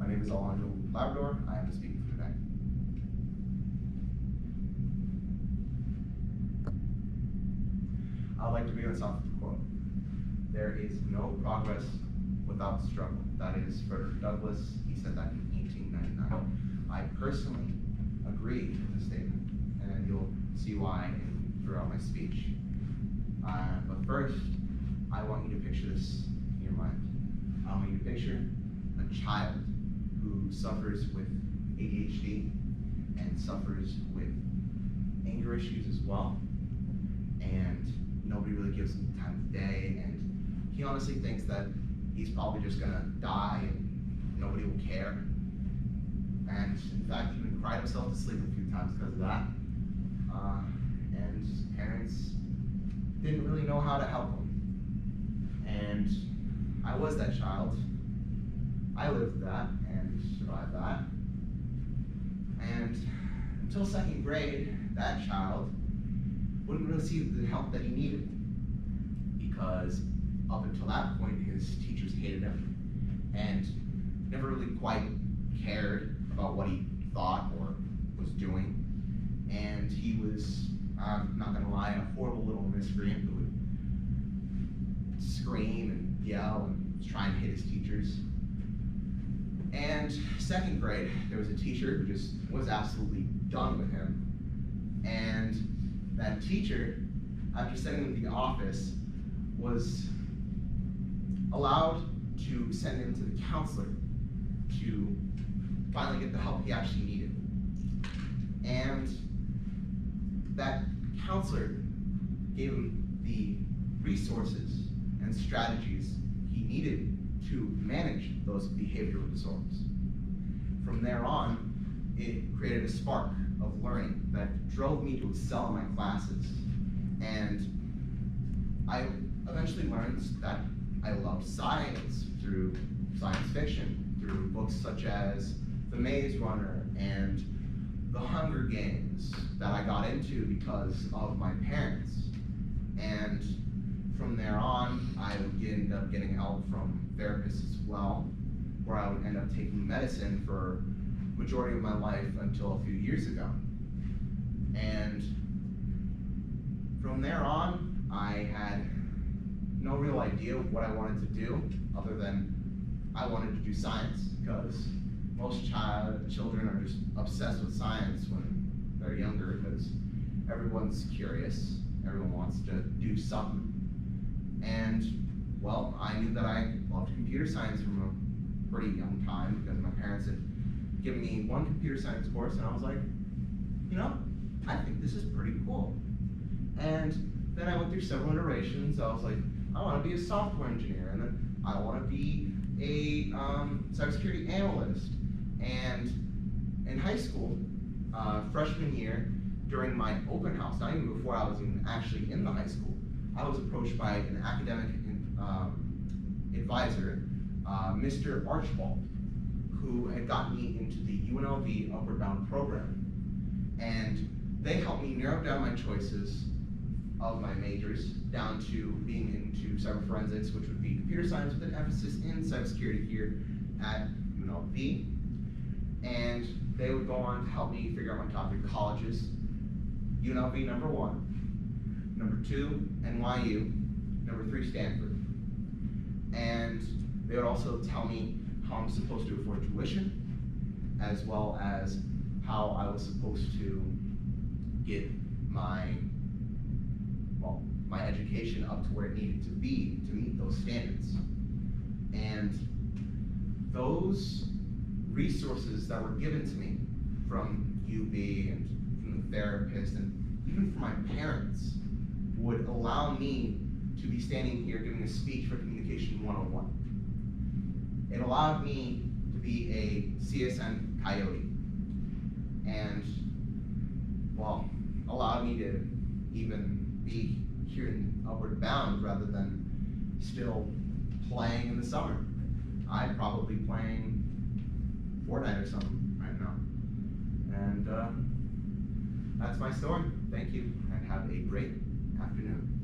name is Alejandro, Labrador. I am the speaker for today. I'd like to begin us off with a quote. There is no progress without struggle. That is Frederick Douglass. He said that in 1899. I personally agree with the statement, and you'll see why throughout my speech. But first, I want you to picture this in your mind. I want you to picture a child who suffers with ADHD and suffers with anger issues as well, and nobody really gives him the time of day, and he honestly thinks that he's probably just gonna die and nobody will care. And in fact, he even cried himself to sleep a few times because of that. And his parents didn't really know how to help him. And I was that child. I lived that and survived that. And until second grade, that child wouldn't really see the help that he needed, because up until that point, his teachers hated him and never really quite cared about what he thought or was doing. And he was, I'm not gonna lie, a horrible little miscreant who would scream and yell and try and hit his teachers. And second grade, there was a teacher who just was absolutely done with him. And that teacher, after sending him to the office, was allowed to send him to the counselor to finally get the help he actually needed. And that counselor gave him the resources and strategies he needed to manage those behavioral disorders. From there on, it created a spark of learning that drove me to excel in my classes. And I eventually learned that I loved science through science fiction, through books such as The Maze Runner and The Hunger Games that I got into because of my parents. And from there on, I would end up getting help from therapists as well, where I would end up taking medicine for the majority of my life until a few years ago. And from there on, I had no real idea what I wanted to do, other than I wanted to do science, because most children are just obsessed with science when they're younger, because everyone's curious, everyone wants to do something. And well, I knew that I loved computer science from a pretty young time, because my parents had given me one computer science course, and I was like, you know, I think this is pretty cool. And then I went through several iterations. I was like, I want to be a software engineer, and then I want to be a cybersecurity analyst. And in high school, freshman year, during my open house, not even before I was even actually in the high school, I was approached by an academic advisor, Mr. Archibald, who had gotten me into the UNLV Upward Bound program. And they helped me narrow down my choices of my majors down to being into cyber forensics, which would be computer science with an emphasis in cybersecurity here at UNLV. And they would go on to help me figure out my top 3 colleges. UNLV number 1, number 2, NYU, number 3, Stanford. And they would also tell me how I'm supposed to afford tuition, as well as how I was supposed to get my education up to where it needed to be to meet those standards. And those resources that were given to me from UB and from the therapist and even from my parents would allow me to be standing here giving a speech for Communication 101. It allowed me to be a CSN Coyote, and well, allowed me to even be here in Upward Bound rather than still playing in the summer. I'm probably playing Fortnite or something right now. And that's my story. Thank you, and have a great afternoon.